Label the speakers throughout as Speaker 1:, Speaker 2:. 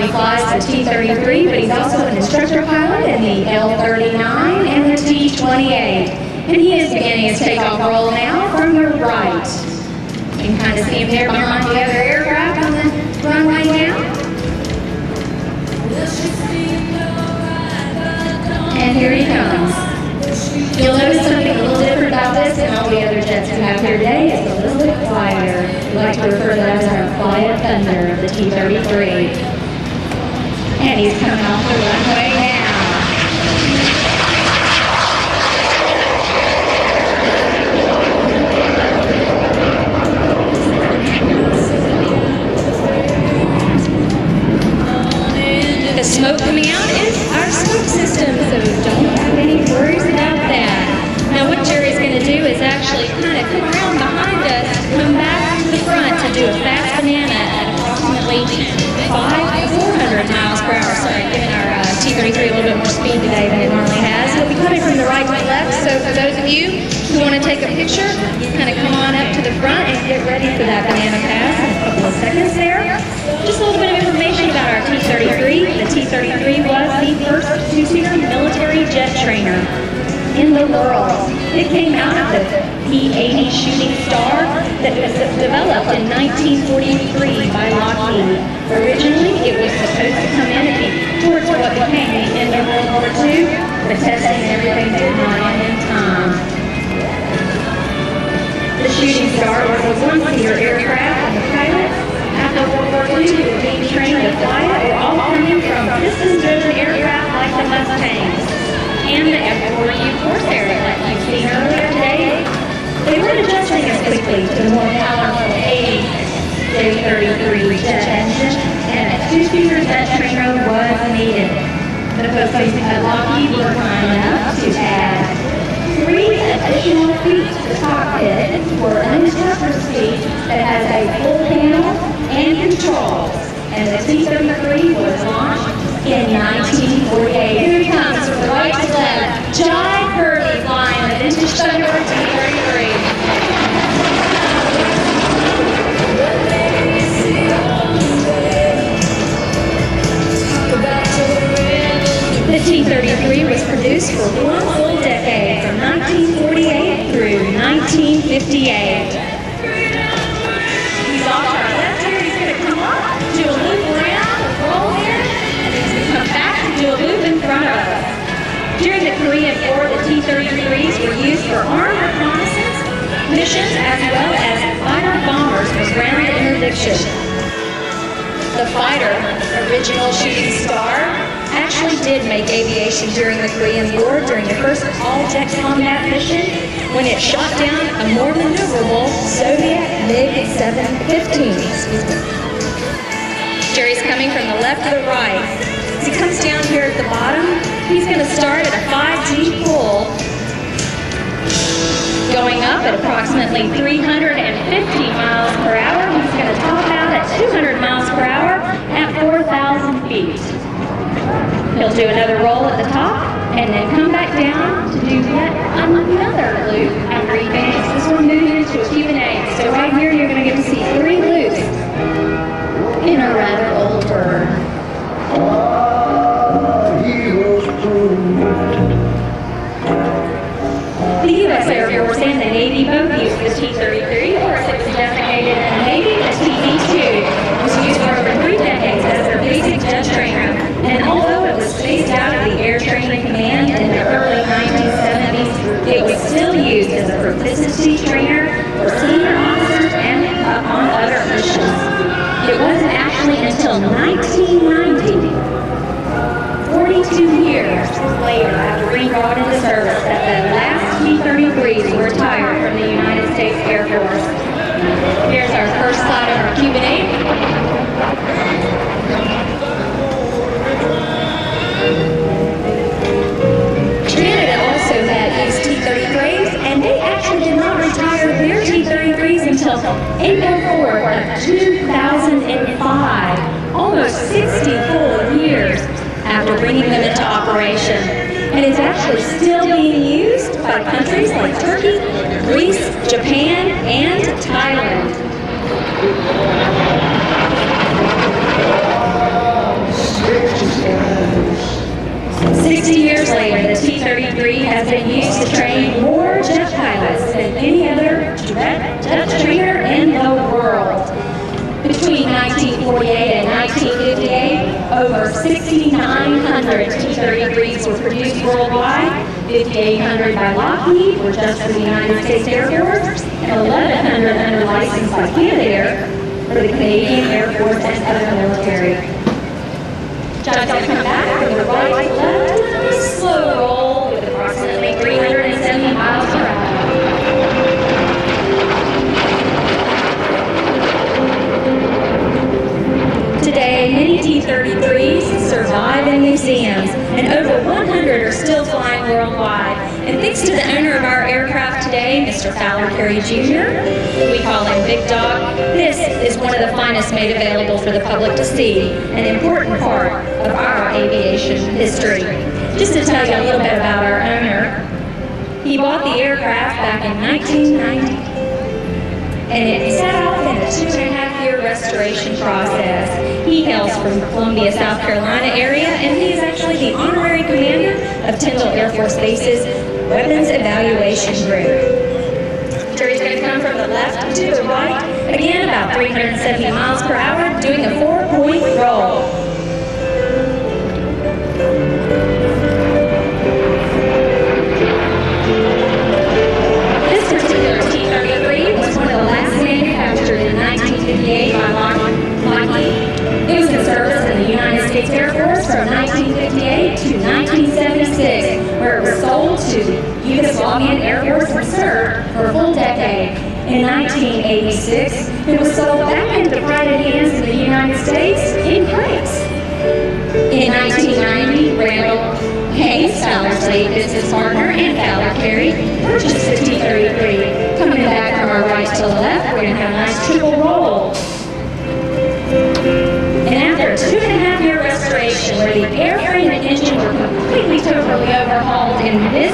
Speaker 1: he flies the T-33, but he's also an instructor pilot in the L-39 and the T-28. And he is beginning his takeoff roll now from your right. You can kind of see him there behind the other aircraft on the runway now. And here he comes. You'll notice something a little different about this than all the other jets we have here today. It's a little bit quieter. We like to refer to that as our quiet thunder of the T-33. And he's coming off the runway now. The smoke coming out is our smoke system, so don't have any worries about that. Now what Jerry's going to do is actually kind of come around behind us, come back to the front to do a fast banana at approximately 400 miles per hour. Sorry, giving our T-33 a little bit more speed today than it normally has. He'll be coming from the right to the left, so for those of you who want to take a picture, kind of come on up to the front and get ready for that banana pass in a couple of seconds there. Just a little bit of information about our T-33. The T-33 was the first two-seater military jet trainer in the world. It came out of the P-80 Shooting Star that was developed in 1943 by Lockheed. Originally, it was supposed to come in towards what became the end of World War II, but testing and everything did not end in time. The Shooting Star was a one-seater aircraft, and the pilots after World War II were being trained to fly it were all coming from piston-driven aircraft like the Mustangs and the F-4U Corsair like you've seen earlier today. They weren't adjusting as quickly to the more powerful J-33 jet engine, and a two-seater jet trainer was needed. The folks at Lockheed were kind enough to add 3 additional feet to the cockpit for an instructor seat that has a full panel and controls. And the T-33 was launched in 1948. Here he comes from the right to left. Jive Kerby flying the Vintage Thunderbird T-33. The T-33 was produced for one full decade, from 1948 through 1958. He's off to our left here. He's going to come up, do a loop around, roll here, and he's going to come back and do a loop in front of us. During the Korean War, the T-33s were used for armed reconnaissance missions as well as fighter bombers for ground interdiction. The fighter, original Shooting Star, actually did make aviation during the Korean War during the first all-jet combat mission when it shot down a more maneuverable Soviet MiG-715. Jerry's coming from the left to the right. As he comes down here at the bottom, he's going to start at a 5G pull, going up at approximately 350 miles per hour. He's going to top out at 200 miles per hour at 4,000 feet. He'll do another roll at the top and then come back down to do yet another loop after he finishes. This one moves into a Q&A. So right here you're going to get to see 3 loops in a rather old bird. The U.S. Air Force and the Navy both used the T-33, or as it was designated in the Navy, the TB-2. It was used for over 3 decades as their basic jet trainer. And although it was phased out of the Air Training Command in the early 1970s, it was still used as a proficiency trainer for senior officers and on other missions. It wasn't actually until 1990, 42 years later after being brought into service, that the last T-33s were retired from the United States Air Force. Here's our first slide of our Q&A. Canada also had used T-33s, and they actually did not retire their T-33s until April 4th of 2005, almost 60 full years after bringing them into operation. And it's actually still being used by countries like Turkey, Greece, Japan, and Thailand. T-33 has been used to train more jet pilots than any other jet trainer in the world. Between 1948 and 1958, over 6,900 T-33s were produced worldwide, 5,800 by Lockheed, were just for the United States Air Force, and 1,100 under license by Canadair for the Canadian Air Force and other military. Jive's going to come back with a right to left, slow roll with approximately 370 miles per hour. Today, many T-33s survive in museums, and over 100 are still flying worldwide. And thanks to the owner of our aircraft today, Mr. Fowler Kerby Jr., we call him Big Dog, this is one of the finest made available for the public to see, an important part of our aviation history. Just to tell you a little bit about our owner, he bought the aircraft back in 1990, and it set off in a 2.5-year restoration process. He hails from Columbia, South Carolina area, and he is actually the honorary commander of Tyndall Air Force Base's Weapons Evaluation Group. Jerry's going to come from the left to the right, again about 370 miles per hour, doing a 4-point roll. This particular T-33 was one of the last manufactured in 1958 by Lockheed. It was in service in the United States Air Force from 1958 to 1976, where it was sold to the Yugoslavian Air Force and served for a full decade. In 1986, it was sold back into private hands in the United States in crates. In 1990, Randall Hayes, Fowler's late business partner, and Fowler Kerry purchased the T-33. Coming back from our right to the left, we're going to have a nice triple roll. And after a 2.5-year restoration where the airframe and engine were completely totally overhauled in this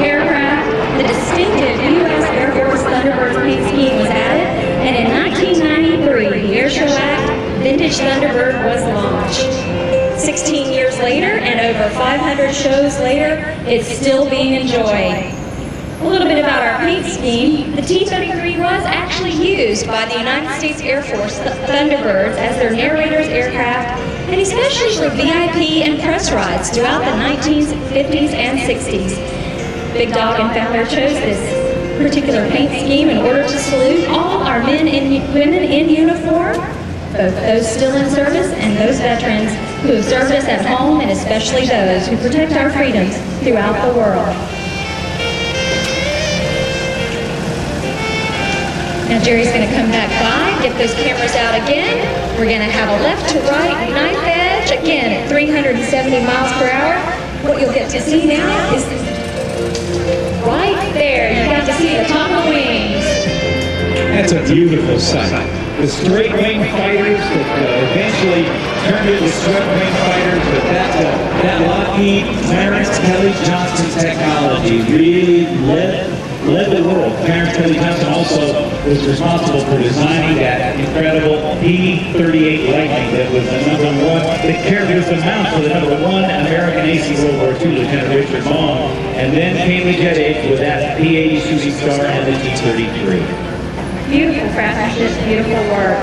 Speaker 1: aircraft, the distinctive U.S. Air Force Thunderbird paint scheme was added, and in 1993, the Air Show Act Vintage Thunderbird was launched. 16 years later, and over 500 shows later, it's still being enjoyed. A little bit about our paint scheme. The T-33 was actually used by the United States Air Force Thunderbirds as their narrator's aircraft, and especially for VIP and press rides throughout the 1950s and 60s. Big Dog and Fowler chose this particular paint scheme in order to salute all our men and women in uniform, both those still in service and those veterans who have served us at home, and especially those who protect our freedoms throughout the world. Now Jerry's going to come back by, get those cameras out again. We're going to have a left to right knife edge, again at 370 miles per hour. What you'll get to see now is right there. You got to see the top of the wings.
Speaker 2: That's a beautiful sight. The straight wing fighters that eventually turned into swept wing fighters, but that Lockheed Clarence Kelly Johnson technology really led the world. Clarence Kelly Johnson also was responsible for designing that incredible P-38 Lightning that was the #1, that Kerby was the mount for the #1 American ace in World War II, Lieutenant Richard Long. And then came the jet age with that P-80 Shooting Star and the T-33.
Speaker 1: Beautiful craftsmanship, beautiful work.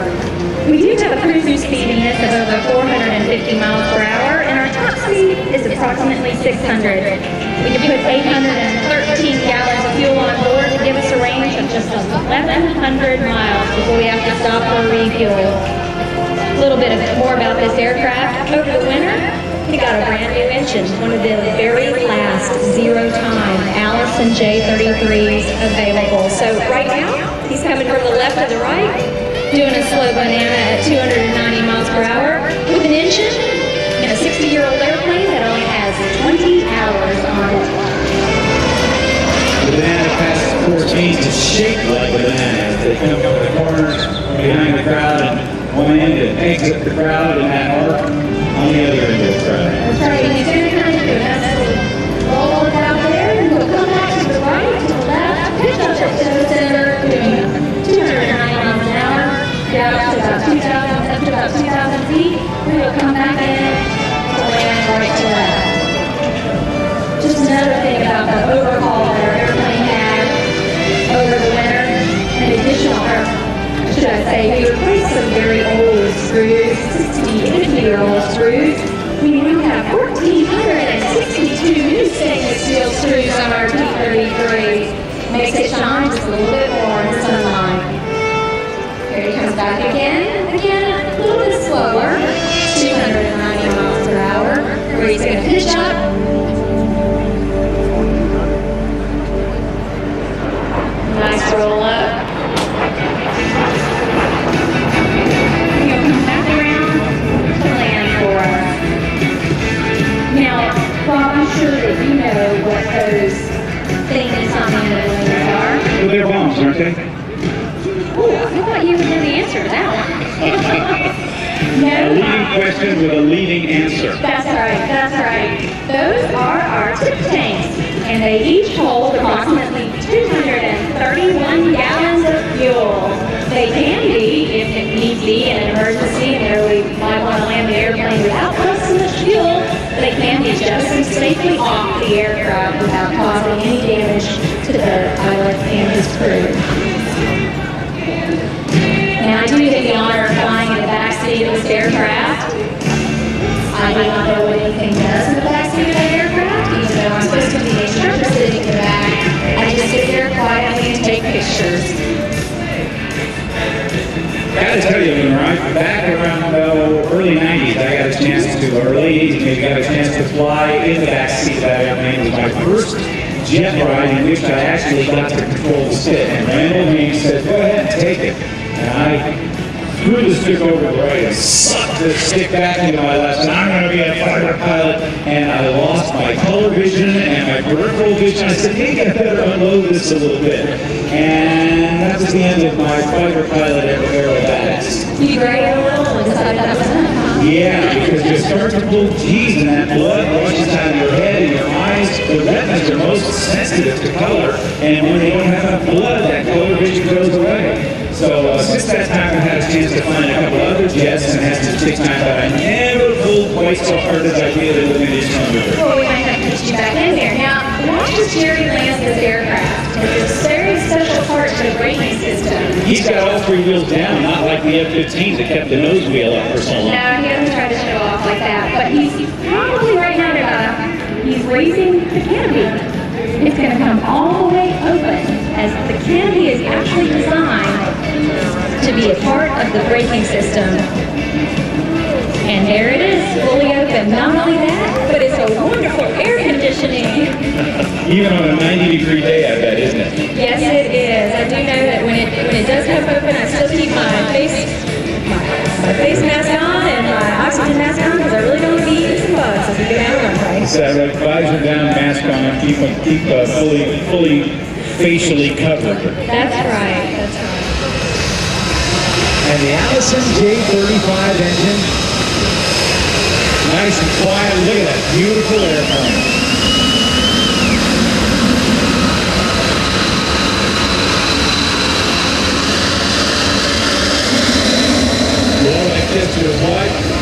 Speaker 1: We do have a cruising speed in this of over 450 miles per hour, and our top speed is approximately 600. We can put 813 gallons of fuel on board to give us a range of just 1,100 miles before we have to stop for a refuel. A little bit more about this aircraft. Over the winter, we got a brand new engine, one of the very last zero-time Allison J33s available. So right now, he's coming from the left to the right, doing a slow banana at 290 miles per hour with an engine in a 60-year-old airplane that only has 20 hours on it.
Speaker 2: The banana passes 14 to shake like a banana as they come over the corners behind the crowd and one end and exit the crowd and that arc on the other end of the crowd.
Speaker 1: That's right, and he's going to kind of do a nice little roll it out there, and we'll come back to the right, to the left, pitch up to the center, doing 290 miles an hour, down to about 2,000, up to about 2,000 feet. We will come back in to land right to left. Just another thing about the overhaul that our airplane had over the winter. An additional, or should I say, we replaced some very old screws, 60, 50-year-old screws. We now have 1,462 new stainless steel screws on our T-33. Makes it shine just a little bit more in the sunlight. Here he comes back again. Again, a little bit slower, 290 miles per hour. Where he's going to pitch up. Nice roll up. He'll come back around to land for us. Now, Bob, I'm sure that you know what those things on the end of the wings are.
Speaker 2: Well, they're bombs, aren't they?
Speaker 1: Ooh, I thought you would know the answer to that one.
Speaker 2: A leading question with a leading answer.
Speaker 1: That's right, that's right. Those are our tip tanks, and they each hold approximately 231 gallons of fuel. They can be, if it needs be, in an emergency, and where we might want to land the airplane without so much fuel, they can be jettisoned safely off the aircraft without causing any damage to the pilot and his crew. Now, I do get the honor of flying in the backseat of this aircraft. I do not know what anything does in the backseat of that aircraft, even though I'm supposed to be the instructor sitting in the back. I just sit there quietly and take pictures.
Speaker 2: I gotta tell you, when back around early 90s, I got a chance to, or late 80s, maybe got a chance to fly in the backseat of that airplane. It was my first jet ride in which I actually got to control the stick. And Randall Means said, go ahead and take it. And I threw the stick over the right and sucked the stick back into my left. And I'm going to be a fighter pilot. And I lost my color vision and my peripheral vision. I said, maybe I better unload this a little bit. And that was the end of my fighter pilot aerobatics.
Speaker 1: You grade a little and decided that was enough, huh?
Speaker 2: Yeah, because you start to pull teeth and that blood rushes out of your head and your eyes. The retinas are most sensitive to color. And when they don't have enough blood, that color vision goes away. So since that time, I've had a chance to find a couple other jets and had some stick time, but I never pulled quite so hard as I did in the Vintage Thunderbird.
Speaker 1: Well, we might have to put you back in there. Now, watch as Jerry lands this aircraft. It's a very special part to the braking system.
Speaker 2: He's got all three wheels down, not like the F-15 that kept the nose wheel up for so long.
Speaker 1: No, he doesn't try to show off like that. But he's probably right now he's raising the canopy. It's going to come all the way open, as the canopy is actually designed to be a part of the braking system. And there it is, fully open. Not only that, but it's a wonderful air conditioning.
Speaker 2: Even on a 90-degree day, I bet, isn't it?
Speaker 1: Yes, it is. I do know that when it does come open, I still keep my face mask on and my oxygen mask on, because I really don't want to be eating some bugs as we go down the runway.
Speaker 2: So visor down, mask on, keep fully facially covered.
Speaker 1: That's right. That's right.
Speaker 2: And the Allison J35 engine, nice and quiet. Look at that beautiful airplane. Blow like this to his wife.